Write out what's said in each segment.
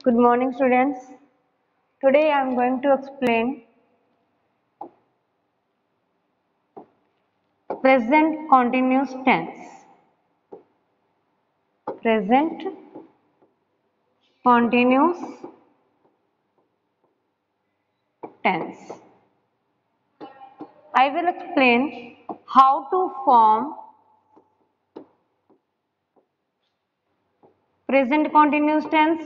Good morning, students. Today I am going to explain present continuous tense. Present continuous tense. I will explain how to form present continuous tense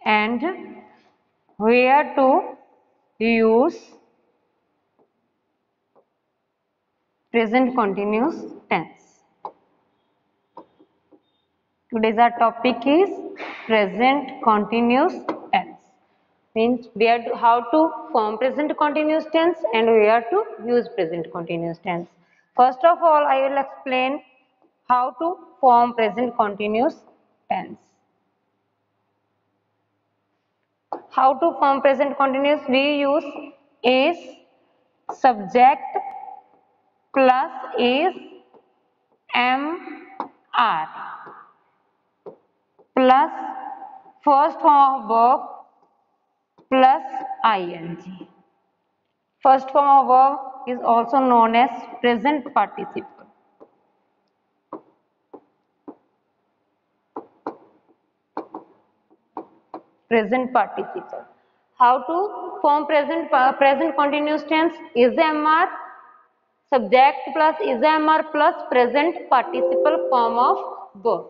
and where to use present continuous tense. Today's our topic is present continuous tense. Means how to form present continuous tense and where to use present continuous tense. First of all, I will explain how to form present continuous tense. How to form present continuous? We use is subject plus is am plus first form of verb plus ing. First form of verb is also known as present participle. Present participle. How to form present continuous tense? Is mr subject plus is mr plus present participle form of verb.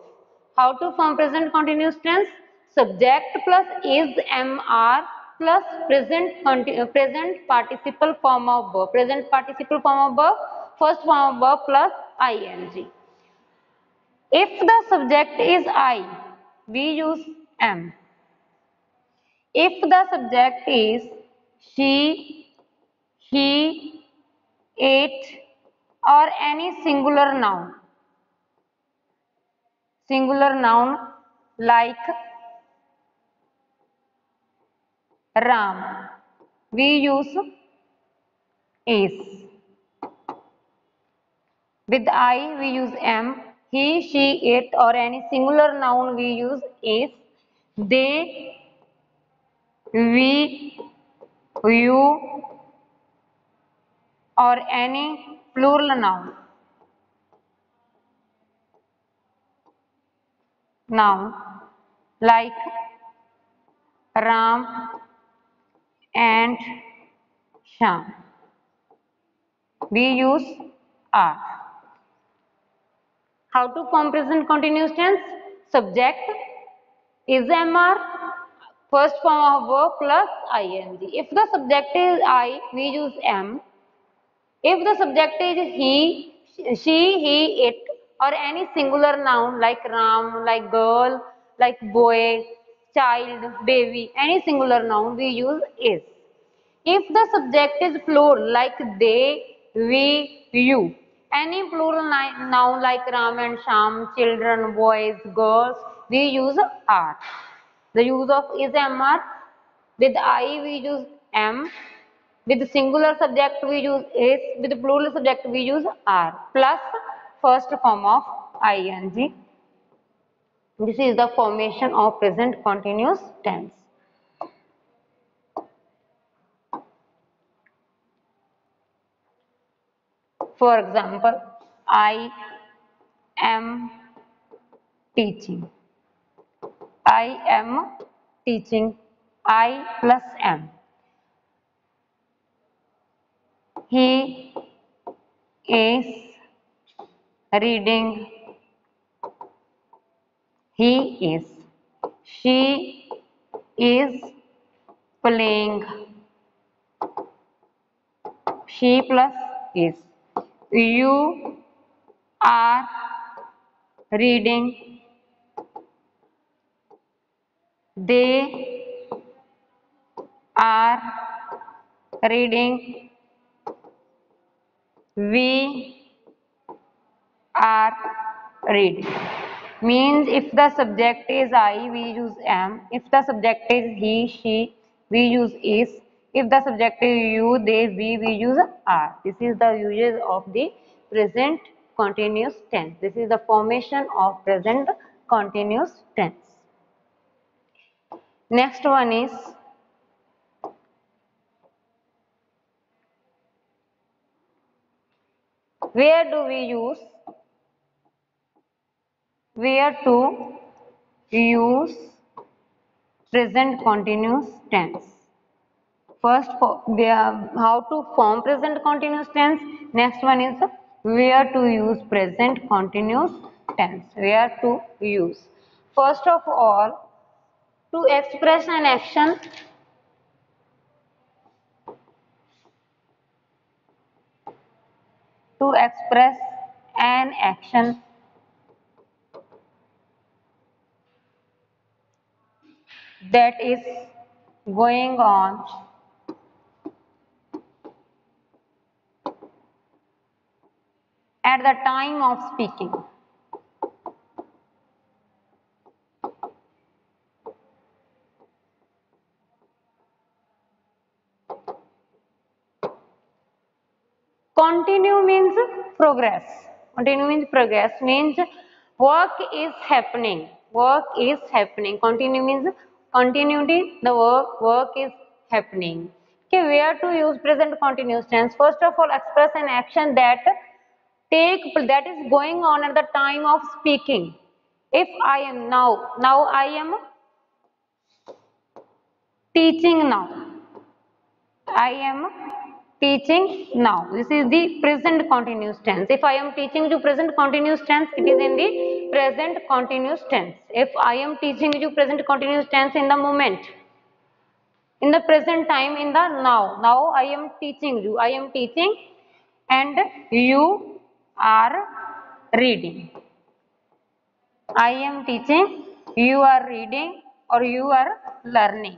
How to form present continuous tense? Subject plus is mr plus present participle form of verb. Present participle form of verb. First form of verb plus ing. If the subject is I, we use am. If the subject is she, he, it or any singular noun like Ram, we use is. With I we use am, he, she, it or any singular noun we use is. They, we, you or any plural noun like Ram and Sham. We use are. How to form present continuous tense? Subject is mr, first form of verb plus ing. If the subject is I, we use am. If the subject is he, she, he, it or any singular noun like Ram, like girl, like boy, child, baby, any singular noun we use is. If the subject is plural like they, we, you, any plural noun like Ram and Sham, children, boys, girls, we use are. The use of is mr. With I we use am. With singular subject we use is. With plural subject we use are. Plus first form of ing. This is the formation of present continuous tense. For example, I am teaching. I am teaching. I plus am. He is reading. He is. She is playing. She plus is. You are reading. They are reading. We are reading. Means if the subject is I, we use am. If the subject is he, she, we use is. If the subject is you, they, we use are. This is the uses of the present continuous tense. This is the formation of present continuous tense. Next one is where do we use, where to use present continuous tense. First, how to form present continuous tense. Next one is where to use present continuous tense. Where to use. First of all, to express an action, to express an action that is going on at the time of speaking. Continue means progress. Continue means progress, means work is happening. Work is happening. Continue means continuity, the work is happening. Okay, where to use present continuous tense? First of all, express an action that is going on at the time of speaking. If I am now I am teaching now. I am teaching now. This is the present continuous tense. If I am teaching you present continuous tense, it is in the present continuous tense. If I am teaching you present continuous tense in the moment, in the present time, in the now. Now I am teaching you. I am teaching and you are reading. I am teaching, you are reading or you are learning.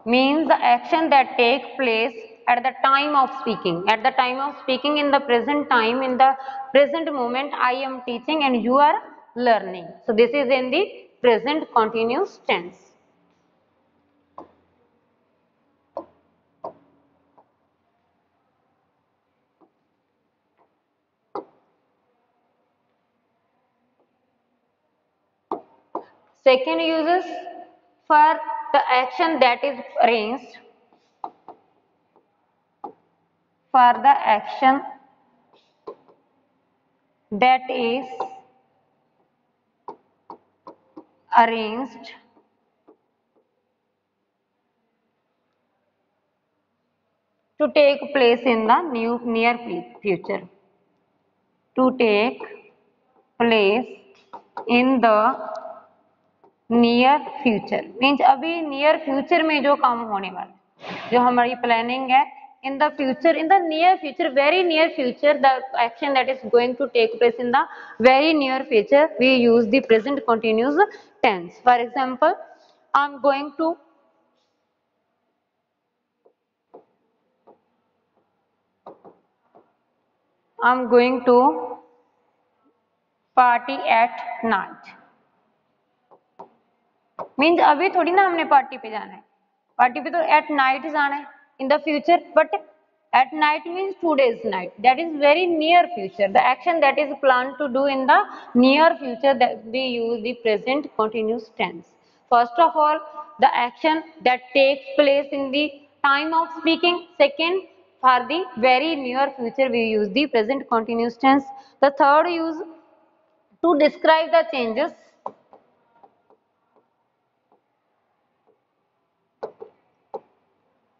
Means the action that takes place at the time of speaking. At the time of speaking, in the present time, in the present moment, I am teaching and you are learning. So this is in the present continuous tense. Second uses for the action that is arranged, for the action that is arranged to take place in the near future. To take place in the near future means अभी near future में जो काम होने वाला, जो हमारी planning है in the future, in the near future, very near future, the action that is going to take place in the very near future, we use the present continuous tense. For example, I'm going to party at night. Means अभी थोड़ी ना हमने party पे जाना है, party पे तो eight night जाना है in the future, but at night means 2 days night, that is very near future. The action that is plan to do in the near future, that we use the present continuous tense. First of all, the action that takes place in the time of speaking. Second, for the very near future we use the present continuous tense. The third use, to describe the changes,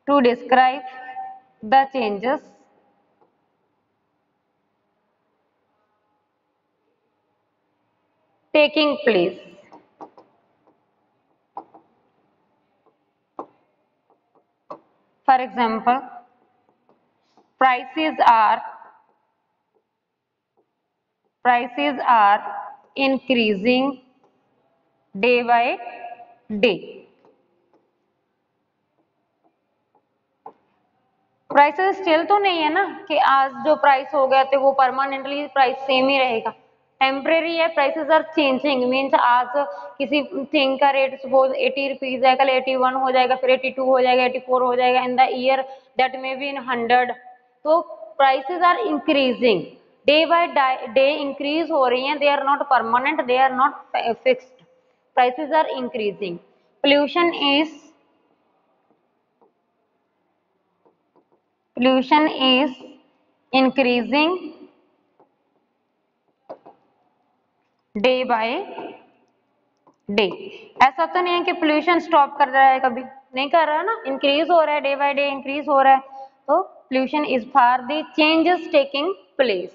to describe the changes taking place. For example, prices are increasing day by day. Prices still तो नहीं है ना कि आज जो price हो गया तो वो परमानेंटली प्राइस सेम ही रहेगा. टेम्परेरी है, प्राइसेस आर चेंजिंग मीन्स आज किसी थिंग का रेट सपोज 80 रुपीज है, कल 81 हो जाएगा, फिर 82 हो जाएगा, 84 हो जाएगा, in the year that may be in 100. तो prices are increasing, day by day increase हो रही हैं, they are not permanent, they are not fixed, prices are increasing. pollution is increasing day by day. ऐसा तो नहीं है कि pollution stop कर रहा है, कभी नहीं कर रहा है ना, इंक्रीज हो रहा है, डे बाय डे इंक्रीज हो रहा है. तो pollution is for the changes taking place.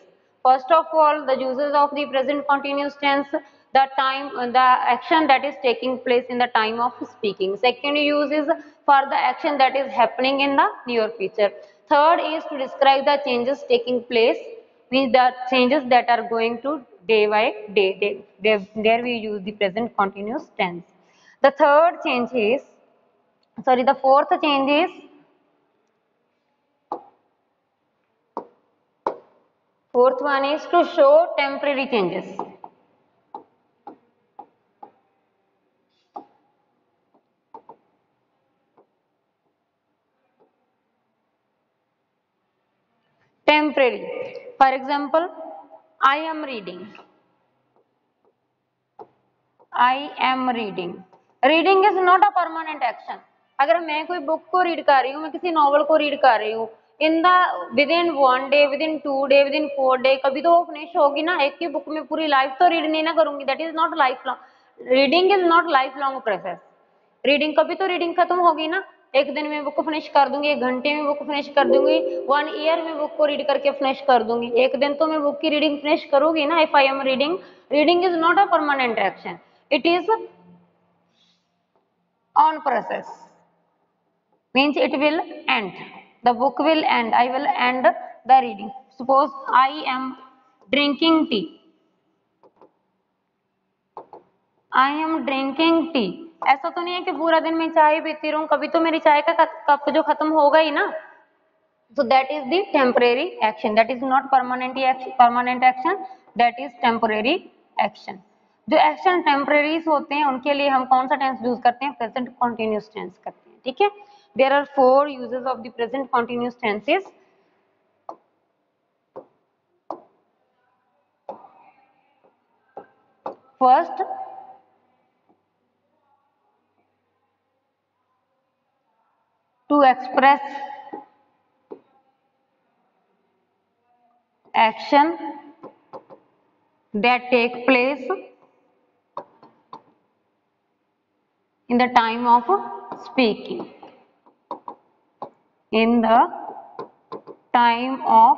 First of all the uses of the present continuous tense, the time the action that is taking place in the time of speaking. Second use is for the action that is happening in the near future. Third is to describe the changes taking place, means the changes that are going to day by day. There we use the present continuous tense. The third change is, sorry, the fourth change is, fourth one is to show temporary changes. Temporary. For example, I am reading. I am reading. Reading is not a permanent action. अगर मैं कोई book को read कर रही हूँ, मैं किसी novel को रीड कर रही हूँ, in the with in 1 day, with in 2 day, with in 4 day, कभी तो वो फिनिश होगी ना. एक ही बुक में पूरी लाइफ तो रीड नहीं ना करूंगी. That is not life long. Reading is not life long process. Reading कभी तो रीडिंग खत्म होगी ना. एक दिन में बुक को फिनिश कर दूंगी, एक घंटे में बुक फिनिश कर दूंगी, 1 ईयर में बुक को रीड करके फिनिश कर दूंगी. एक दिन तो मैं बुक की रीडिंग फिनिश करूंगी ना. If I am reading, reading is not a permanent action, it is on process, means it will end, the book will end, I will end the reading. Suppose I am drinking tea, I am drinking tea. ऐसा तो नहीं है कि पूरा दिन मैं चाय पीती रहूं, कभी तो मेरी चाय का कप जो खत्म होगा ही ना. So that is the temporary action, that is not permanent action, that is temporary action. जो एक्शन टेम्परेरीज होते हैं उनके लिए हम कौन सा टेंस यूज करते हैं? प्रेजेंट कॉन्टिन्यूस टेंस करते हैं. ठीक है. There are 4 uses of the present continuous tenses. First, to express action that take place in the time of speaking. In the time of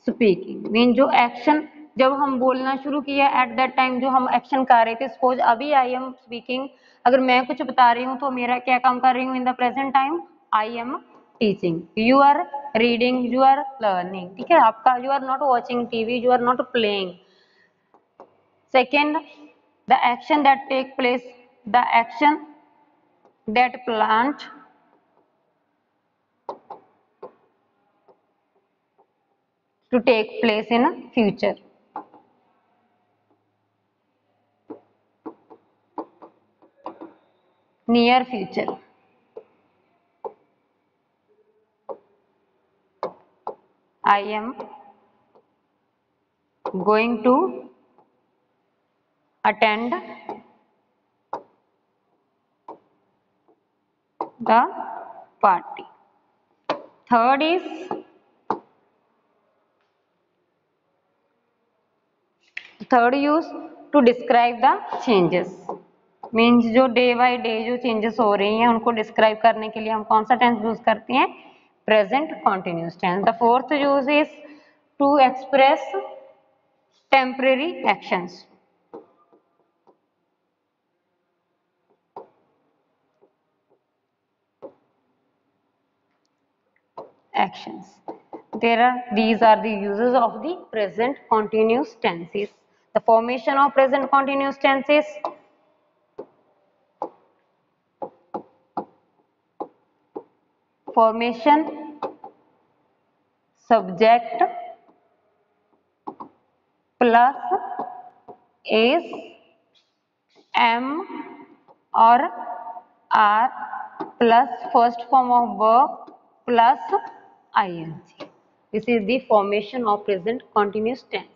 speaking mean जो action जब हम बोलना शुरू किया एट दैट टाइम जो हम एक्शन कर रहे थे. सपोज अभी आई एम स्पीकिंग, अगर मैं कुछ बता रही हूँ तो मेरा क्या काम कर रही हूँ? In the present time I am teaching, you are reading, you are learning. ठीक है. आपका you are not watching TV, you are not playing. Second, the action that take place, the action that planned to take place in a future. Near future. I am going to attend the party. Third is third use to describe the changes, means जो day by day जो changes हो रही हैं उनको describe करने के लिए हम कौन सा टेंस यूज करते हैं? Present continuous tense. The fourth use is to express temporary actions. These are the uses of the present continuous tenses. The formation of present continuous tenses. Formation, subject plus is am or are plus first form of verb plus ing. This is the formation of present continuous tense.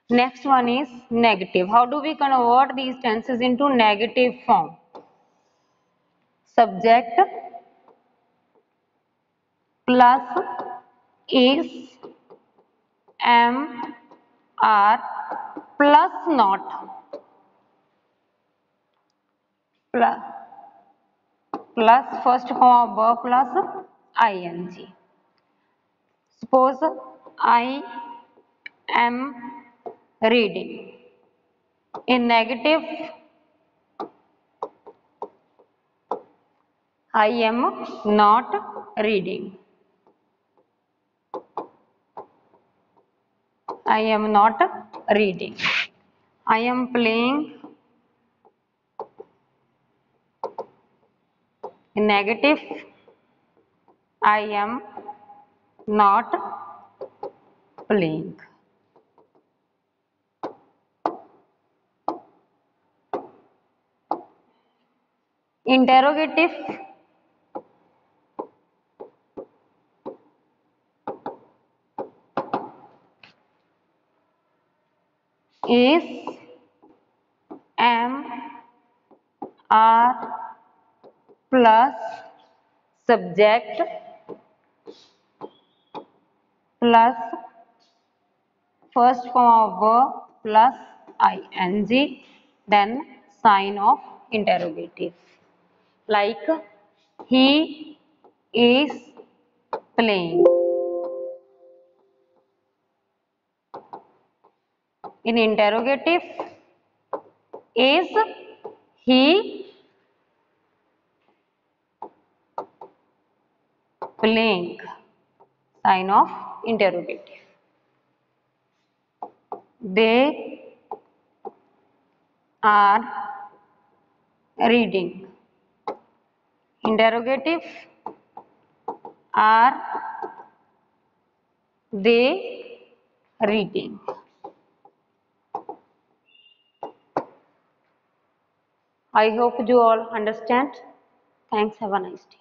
Next one is negative. How do we convert these tenses into negative form? Subject plus is, am, are plus not plus first form of verb plus ing. Suppose I am reading. In negative, I am not reading. I am not reading. I am playing. In negative, I am not playing. Interrogative, is, am, are plus subject plus first form of verb plus ing, then sign of interrogative. Like he is playing. In interrogative, is he playing? Sign of interrogative. They are reading. Interrogative, are they reading? I hope you all understand. Thanks. Have a nice day.